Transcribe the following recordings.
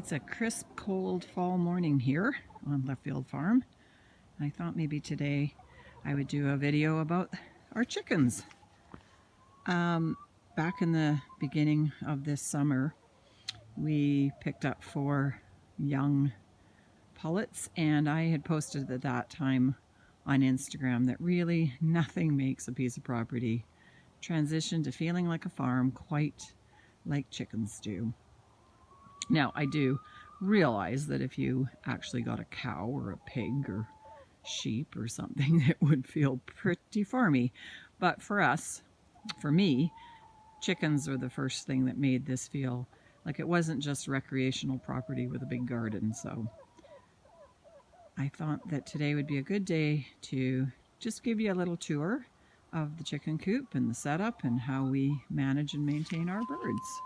It's a crisp, cold fall morning here on Leftfield Farm. I thought maybe today I would do a video about our chickens. Back in the beginning of this summer, we picked up 4 young pullets, and I had posted at that time on Instagram that really nothing makes a piece of property transition to feeling like a farm quite like chickens do. Now, I do realize that if you actually got a cow or a pig or sheep or something, it would feel pretty farmy. But for us, for me, chickens are the first thing that made this feel like it wasn't just recreational property with a big garden. So I thought that today would be a good day to just give you a little tour of the chicken coop and the setup and how we manage and maintain our birds.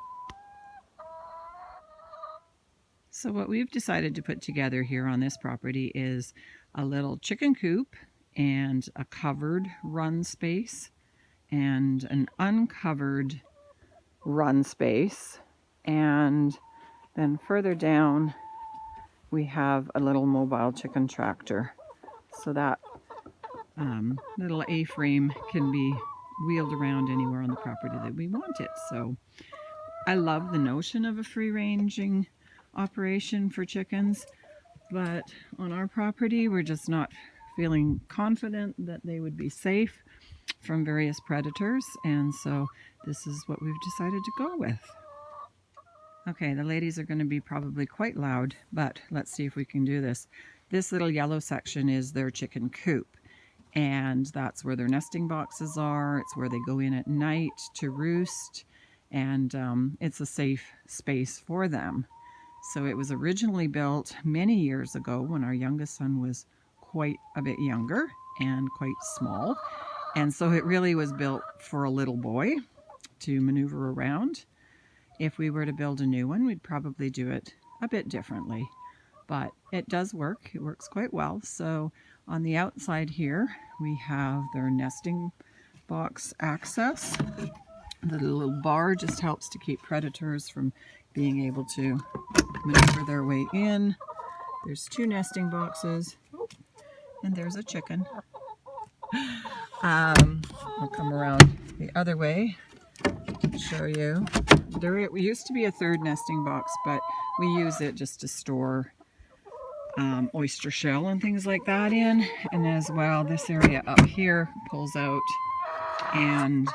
So what we've decided to put together here on this property is a little chicken coop and a covered run space and an uncovered run space, and then further down we have a little mobile chicken tractor, so that little A-frame can be wheeled around anywhere on the property that we want it. So I love the notion of a free-ranging operation for chickens, but on our property we're just not feeling confident that they would be safe from various predators, and so this is what we've decided to go with. Okay, the ladies are going to be probably quite loud, but let's see if we can do this. This little yellow section is their chicken coop, and that's where their nesting boxes are. It's where they go in at night to roost, and it's a safe space for them. So it was originally built many years ago when our youngest son was quite a bit younger and quite small. And so it really was built for a little boy to maneuver around. If we were to build a new one, we'd probably do it a bit differently. But it does work. It works quite well. So on the outside here, we have their nesting box access. The little bar just helps to keep predators from being able to maneuver their way in. There's 2 nesting boxes, and there's a chicken. I'll come around the other way and show you. There used to be a 3rd nesting box, but we use it just to store oyster shell and things like that in, and as well this area up here pulls out, and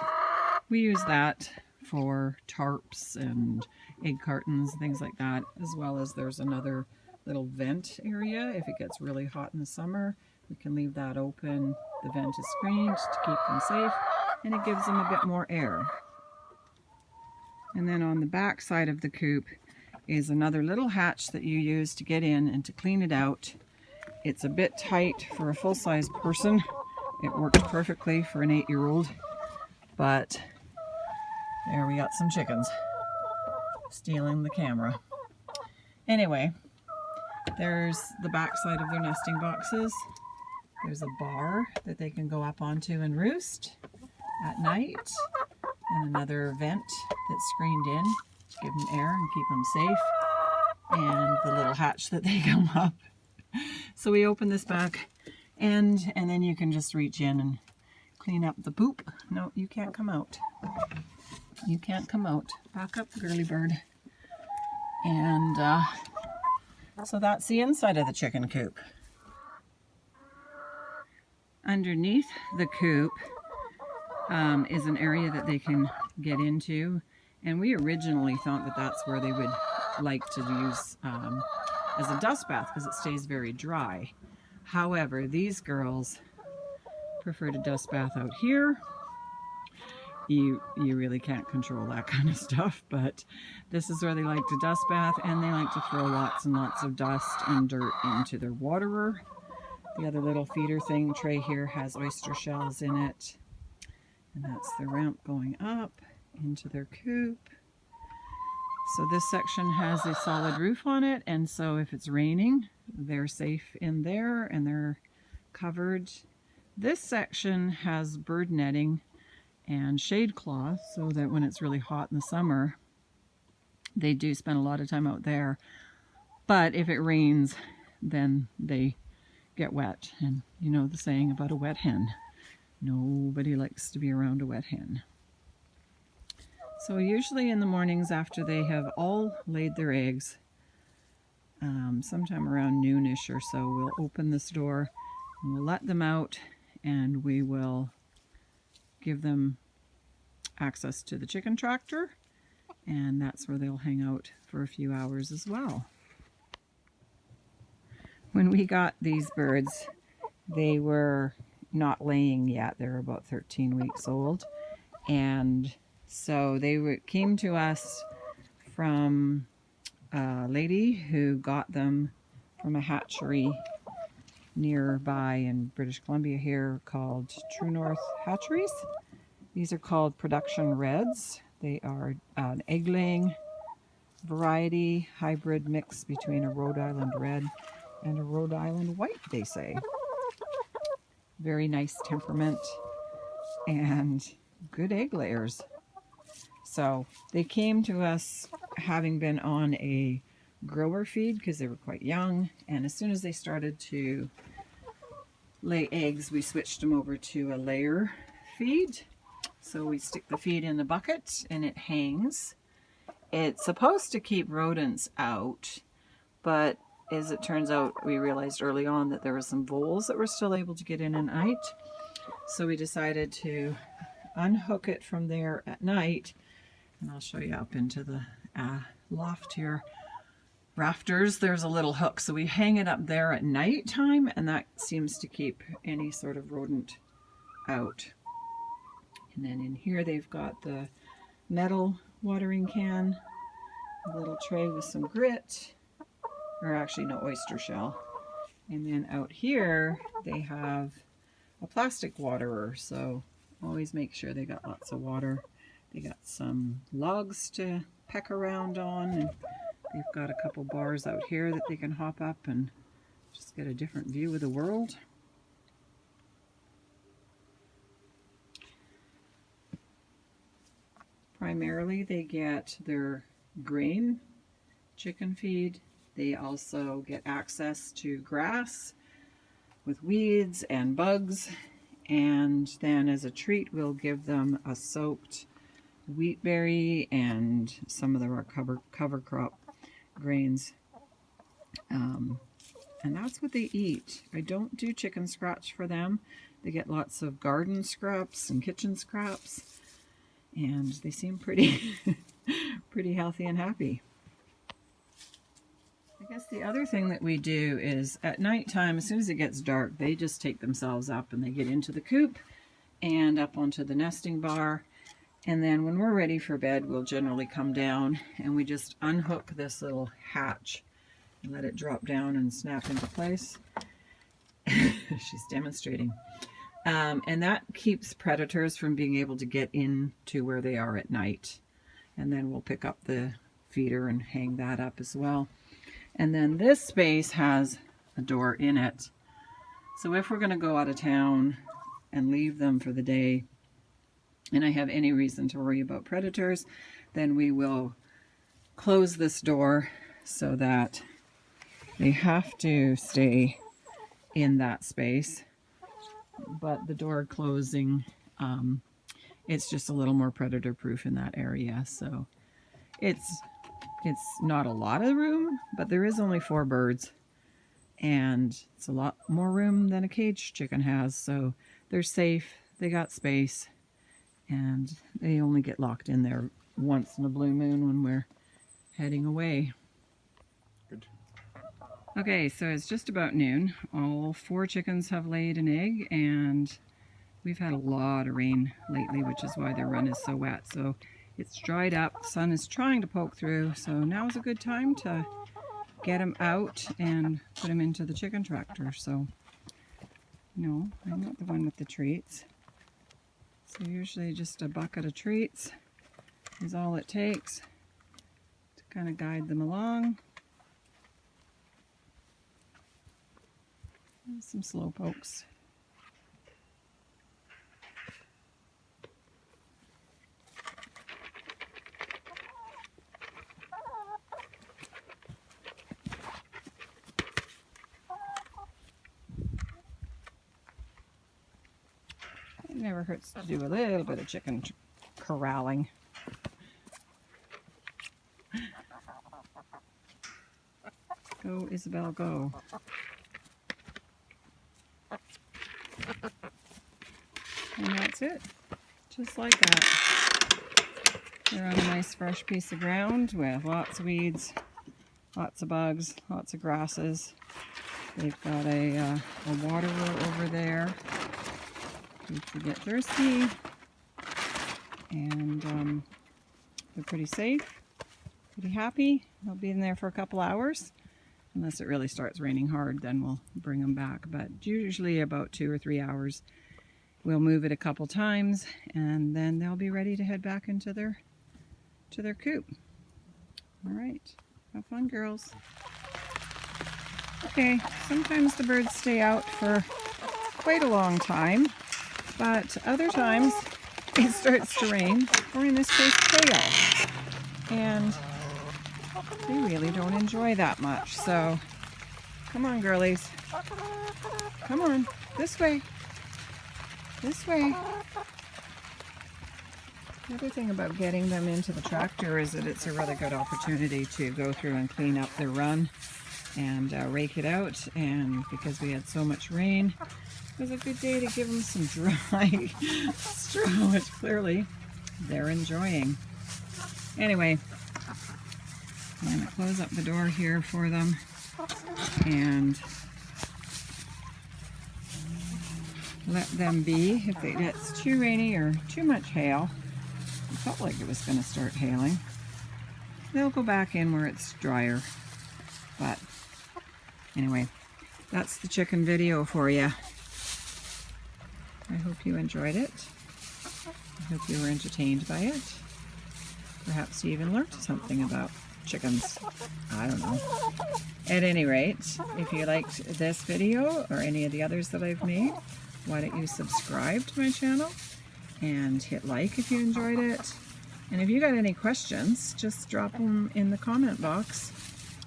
we use that for tarps and egg cartons, things like that, as well as there's another little vent area. If it gets really hot in the summer, we can leave that open. The vent is screened to keep them safe, and it gives them a bit more air. And then on the back side of the coop is another little hatch that you use to get in and to clean it out. It's a bit tight for a full-size person. It works perfectly for an 8-year-old, but there we got some chickens stealing the camera. Anyway, there's the back side of their nesting boxes. There's a bar that they can go up onto and roost at night, and another vent that's screened in to give them air and keep them safe, and the little hatch that they come up. So we open this back end, and then you can just reach in and clean up the poop. No, you can't come out. You can't come out. Back up, girly bird. And so that's the inside of the chicken coop. Underneath the coop is an area that they can get into, and we originally thought that that's where they would like to use as a dust bath because it stays very dry. However, these girls prefer to dust bath out here. You really can't control that kind of stuff, but this is where they like to dust bath, and they like to throw lots and lots of dust and dirt into their waterer. The other little feeder thing tray here has oyster shells in it, and that's the ramp going up into their coop. So this section has a solid roof on it, and so if it's raining, they're safe in there and they're covered. This section has bird netting and shade cloth so that when it's really hot in the summer, they do spend a lot of time out there. But if it rains, then they get wet. And you know the saying about a wet hen. Nobody likes to be around a wet hen. So usually in the mornings after they have all laid their eggs, sometime around noonish or so, we'll open this door and we'll let them out, and we will give them access to the chicken tractor, and that's where they'll hang out for a few hours as well. When we got these birds, they were not laying yet. They're about 13 weeks old, and so they came to us from a lady who got them from a hatchery nearby in British Columbia here called True North Hatcheries. These are called Production Reds. They are an egg-laying variety, hybrid mix between a Rhode Island Red and a Rhode Island White, they say. Very nice temperament and good egg layers. So they came to us having been on a grower feed because they were quite young, and as soon as they started to lay eggs, we switched them over to a layer feed. So we stick the feed in the bucket and it hangs. It's supposed to keep rodents out, but as it turns out, we realized early on that there were some voles that were still able to get in at night. So we decided to unhook it from there at night, and I'll show you up into the loft here. Rafters, there's a little hook, so we hang it up there at night time, and that seems to keep any sort of rodent out. And then in here they've got the metal watering can, a little tray with some grit, or actually no, oyster shell. And then out here they have a plastic waterer, so always make sure they got lots of water. They got some logs to peck around on, and they've got a couple bars out here that they can hop up and just get a different view of the world. Primarily they get their grain chicken feed. They also get access to grass with weeds and bugs, and then as a treat we'll give them a soaked wheat berry and some of our cover crop grains, and that's what they eat. I don't do chicken scratch for them. They get lots of garden scraps and kitchen scraps, and they seem pretty pretty healthy and happy. I guess the other thing that we do is at nighttime, as soon as it gets dark, they just take themselves up and they get into the coop and up onto the nesting bar. And then when we're ready for bed, we'll generally come down and we just unhook this little hatch and let it drop down and snap into place. She's demonstrating. And that keeps predators from being able to get into where they are at night. And then we'll pick up the feeder and hang that up as well. And then this space has a door in it. So if we're going to go out of town and leave them for the day, and I have any reason to worry about predators, then we will close this door so that they have to stay in that space. But the door closing, it's just a little more predator proof in that area. So it's not a lot of room, but there is only 4 birds, and it's a lot more room than a caged chicken has. So they're safe, they got space, and they only get locked in there once in a blue moon when we're heading away. Good. Okay, so it's just about noon. All 4 chickens have laid an egg, and we've had a lot of rain lately, which is why their run is so wet. So it's dried up, the sun is trying to poke through, so now is a good time to get them out and put them into the chicken tractor. So, no, I'm not the one with the treats. So usually just a bucket of treats is all it takes to kind of guide them along. And some slow pokes. never hurts to do a little bit of chicken corralling. Go, Isabel, go. And that's it. Just like that. They're on a nice fresh piece of ground with lots of weeds, lots of bugs, lots of grasses. They've got a waterer over there if you get thirsty. And they're pretty safe, pretty happy. They'll be in there for a couple hours. Unless it really starts raining hard, then we'll bring them back. But usually about 2 or 3 hours. We'll move it a couple times, and then they'll be ready to head back into their coop. All right, have fun, girls. Okay, sometimes the birds stay out for quite a long time, but other times it starts to rain, or in this case, hail. And they really don't enjoy that much. So, come on, girlies. Come on, this way. This way. The other thing about getting them into the tractor is that it's a really good opportunity to go through and clean up their run and rake it out. And because we had so much rain, it was a good day to give them some dry straw, which clearly they're enjoying. Anyway, I'm going to close up the door here for them and let them be. If it gets too rainy or too much hail, it felt like it was going to start hailing, they'll go back in where it's drier. But anyway, that's the chicken video for you. I hope you enjoyed it. I hope you were entertained by it. Perhaps you even learned something about chickens. I don't know. At any rate, if you liked this video or any of the others that I've made, why don't you subscribe to my channel and hit like if you enjoyed it. And if you got any questions, just drop them in the comment box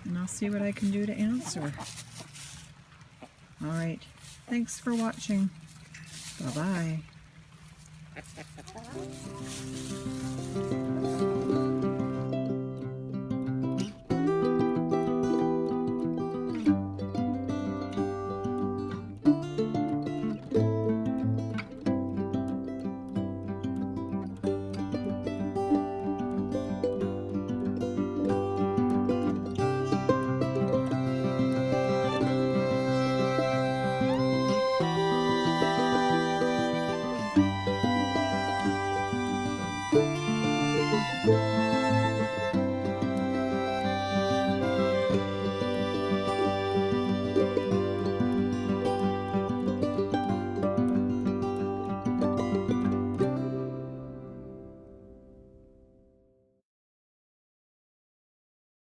and I'll see what I can do to answer. Alright, thanks for watching. Bye-bye.